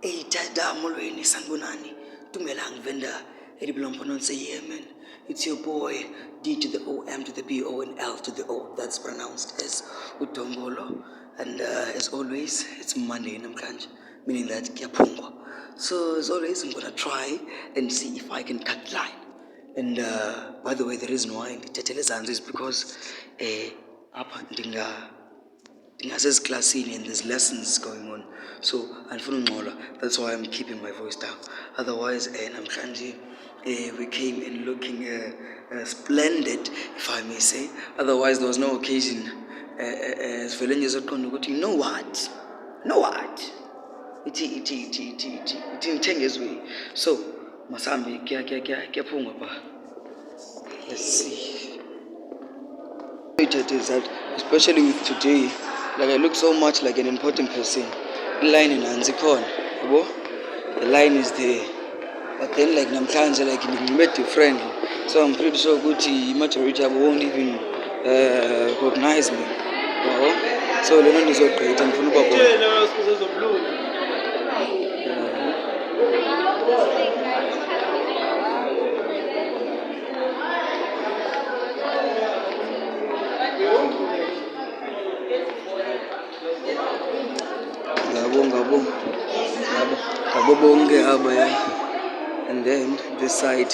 Eitada molweni sanibonani. Tumelang venda. Say yeah man. It's your boy D to the O M to the B O and L to the O. That's pronounced as Dombolo. And as always, it's Monday namhlanje, meaning that kiyapungwa. So as always, I'm gonna try and see if I can cut the line. And by the way, the reason why ndithathele ezantsi is because apha ndingaseziklasini and there's lessons going on, so andifuna ungxola. That's why I'm keeping my voice down. Otherwise namhlanje we came in looking splendid, if I may say. Otherwise there was no occasion. Sivele nje soqonda ukuthi you know what ithi ngithenge ezweni. So masambi kuyaphungwa pha. Let's see. It is that, especially with today, like I look so much like an important person. The line in Anzikon, the line is there. But then like namhlanje, like you met your friend, so I'm pretty sure Gucci majority won't even recognize me. So Lenon is so great and and then this side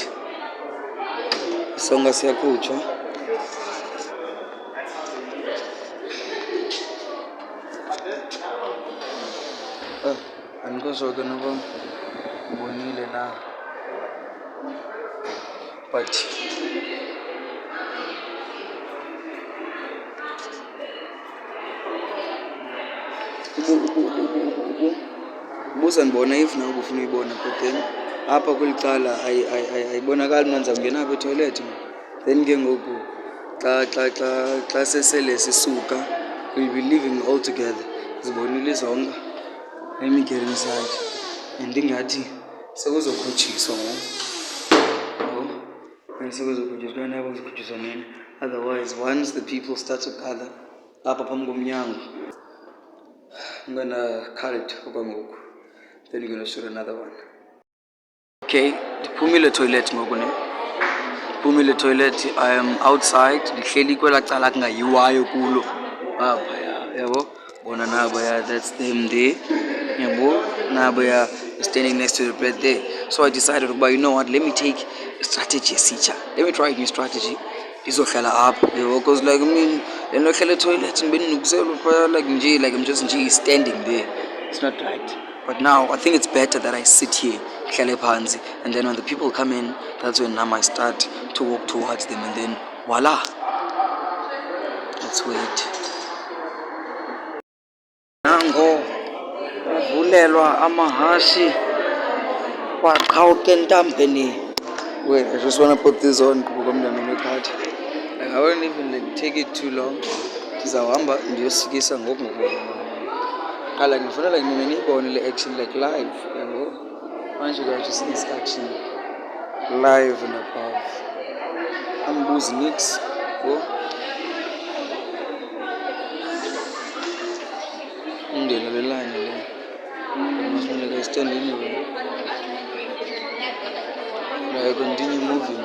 songa siyakutsho. Andikoshoke noba ubonile na, but ubusandibona if nawe ufuna uyibona, but then apha kweli cala ayibonakali mna ndizawungena apha etoilet. Then ke ngoku xa sesele sisuka we'll be leaving all together. Zibonile izonga. Let me get inside. And ndingathi sekuzokhutshiswa sekuzokhutshiswa nabo zikhutshiswa nini. Otherwise once the people start to gather apha phambi komnyango, I'm gonna cut it okwangoku, then you're gonna shoot another one. Okay, ndiphumile toilet ngoku ne. Ndiphumile toilet, I am outside. Ndihleli kwela cala kungayiwayo kulo apha yabo. Bona nabo that's them there. Yabo nabo standing next to the bed there. So I decided, but you know what, let me take a strategy esitsha. Let me try a new strategy. Izohlala up, because like I mean, toilet like I'm just standing there. It's not right. But now I think it's better that I sit here, and then when the people come in, that's when now I start to walk towards them, and then voila. Let's wait. Nango vulelwa amahashi kwaqhawukentampeni. Wait, I just want to put this on because I won't even take it too long. Ndizawuhamba ndiyosikisa ngoku like ngifuna like mina niyibone le action like live, yabo. I want you guys to see this action live and above. I'm losing it. Ndela le line le. I must like I stand anyway. I continue moving.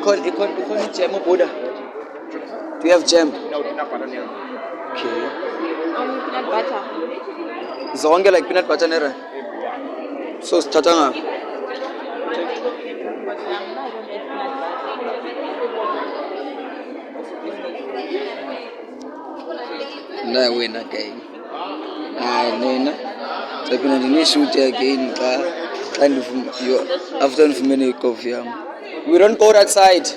Ikon jam Buddha. Do you have jam? No, peanut butter. Okay. Peanut butter. Zonge like peanut butter nera. So tatanga. Na win again. Nena. So can shoot again after for many coffee. We don't go outside.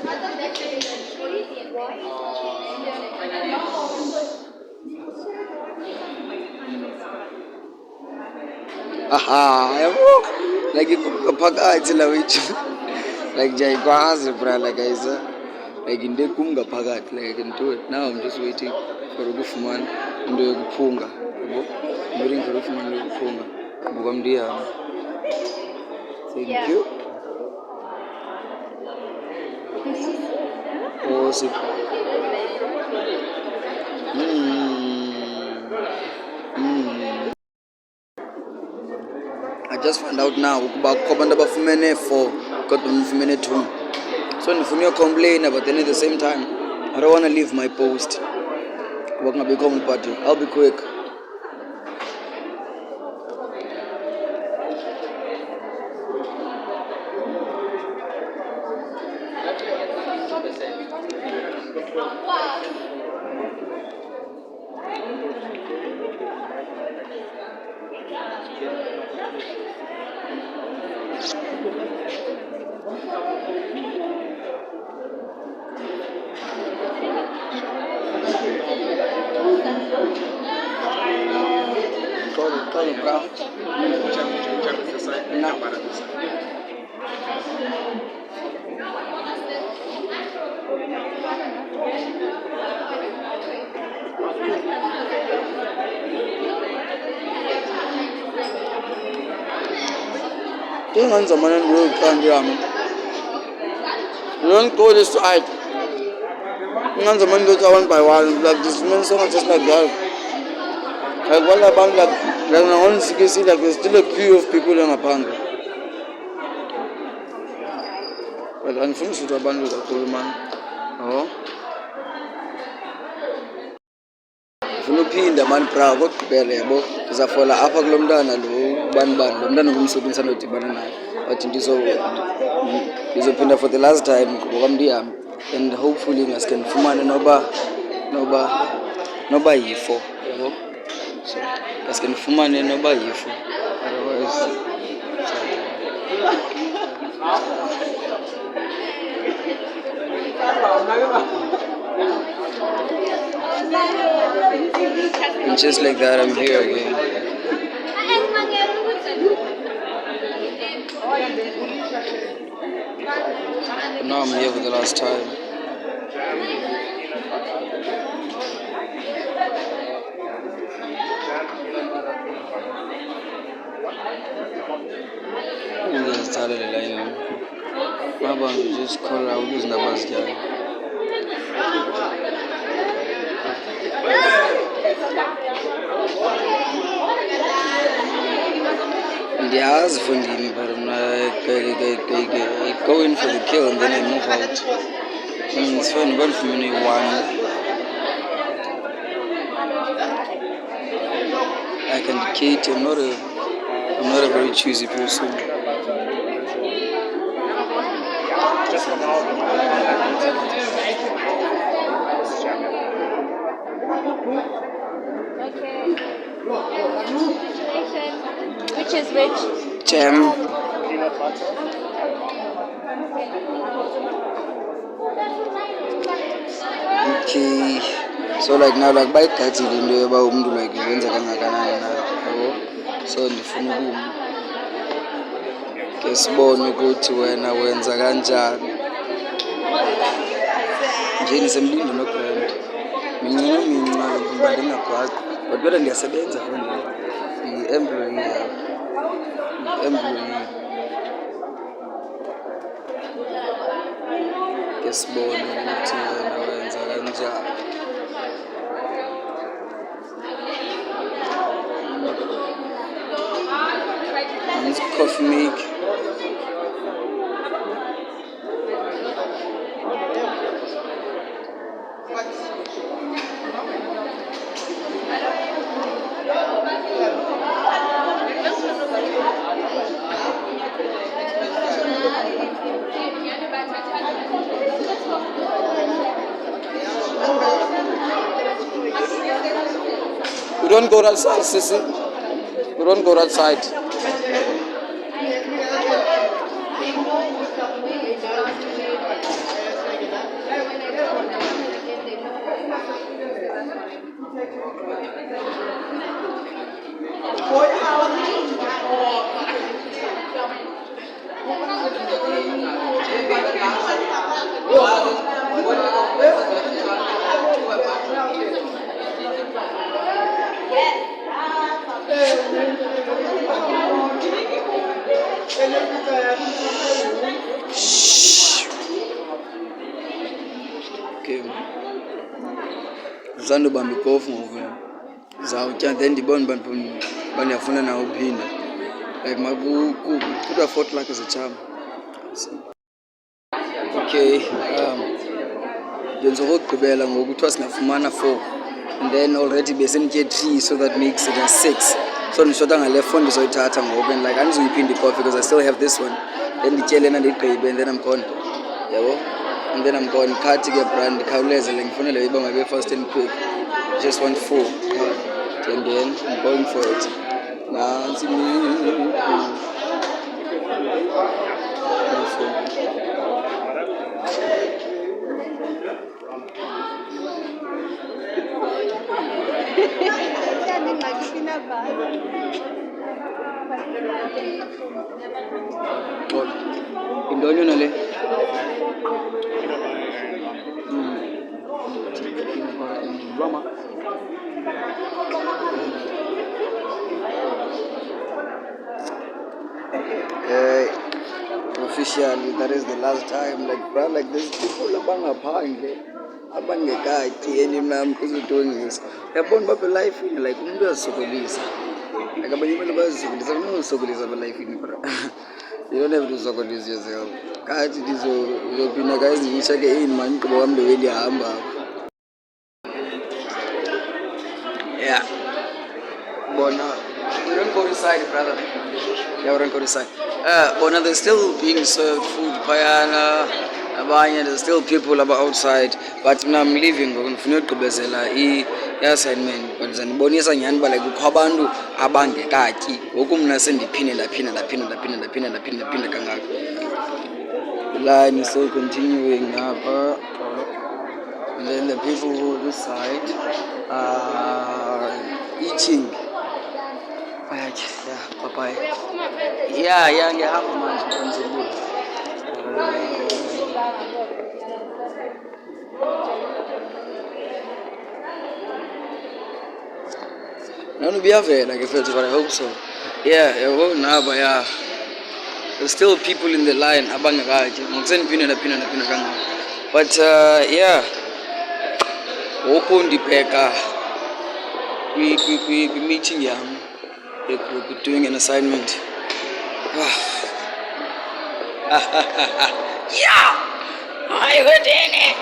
Like phakathi la wethu. Like jayikwazi bra like ayisa. like in the kunga pagat, like I can do it. Now I'm just waiting for a gufman and do a punga. I'm waiting for a gufman and do a punga. Bugamdia. Thank you. Oh, see. I just found out now about Kobanda Bafumene 4, got Bafumene 2. So if you complain, but then at the same time, I don't want to leave my post. We're going to become a party. I'll be quick. Call it, bro. No. You don't go this side. You don't go one by one. Like this man, so much just like that. Like what about like once you can see like there's still a queue of people in a panga. But unfinished with a band with a cool man. Oh. If you look in the man proud, what belebo is a follow up of London and London who's open Sanity banana. But in this is open for the last time, and hopefully us can form an noba yifo. So us can form an noba yifo. Otherwise. And just like that, I'm here again. But now I'm here for the last time. I'm going to start the line. My band will just call out using the bus guy. Yeah, I for me, but I go in for the kill and then I move out. It's fun, one for me, one. I can indicate I'm not a very choosy person. Which is which? Jam. Okay. So like now like by cutting in the about like events so ndifuna ke sibone ukuthi wena wenza kanjani nje nisemlindo nobrand mina ngingabhaqi but kodwa ndiyasebenza manje i-employee ke sibone ukuthi wena wenza kanjani. Coffee make. We don't go outside, Sissy. We don't go outside. Ndisandobamba ikofu ngoku zawutya then ndibone uba ndiyafuna nawo uphinda like kuthiwa 4 o'clock is a charm. Okay, ndenza okokugqibela ngoku kuthiwa singafumana 4 and then already besenditye 3 so that makes it a 6. So ndishota ngale 4 ndizoyithatha ngoku and like andizuyiphinda ikofi because I still have this one. Then nditye lena ndigqibe and then I'm gone. Yabo? And then I'm gone. Khathi ke brand ndikhawuleze le ngifunele uba mayibe fast and quick. Just want 4. And then I'm going for it. Nansi intoni yona le? Officially, that is the last time. Like, bro, like there's people abangaphandle abangekatyi and mna because doing this. Yabona uba life ini like umuntu uyazisokolisa. Like abanye abantu bayazisokolisa, unozisokolisa apha life ini bro. You don't have to sokolise yourself. Kathi ndizophinda guys ndiyitsha ke man kuba wam ndowe ndiyahamba apha. Yeah. Bona, we don't go inside, brother. Yeah, we don't go inside. Bona, there's still being served food. Payana, abanye, there's still people outside. But now I'm leaving. We're going to gqibezela i-assignment. But ndibonisa nyhani uba like kukho abantu abangekatyi. Ngoku mna sendiphinda kangaka. The line is still continuing up. And then the people this side are eating. Yeah, bye-bye. Yeah, ngiyahamba manje ngizobula. None buyavela ke futhi, but I hope so. Yeah, naba yeah. There's still people in the line abangakatyi. Ngokusendiphinda kangaka. But yeah. Ngoku ndibheka kwi-meeting yam ye-group doing an assignment. Yeah! Hayi kwendini!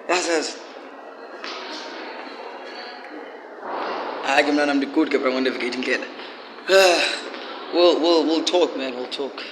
Yes. Hayi ke mna nam ndi-good ke bra ngondivigating kela. We'll talk, man, we'll talk.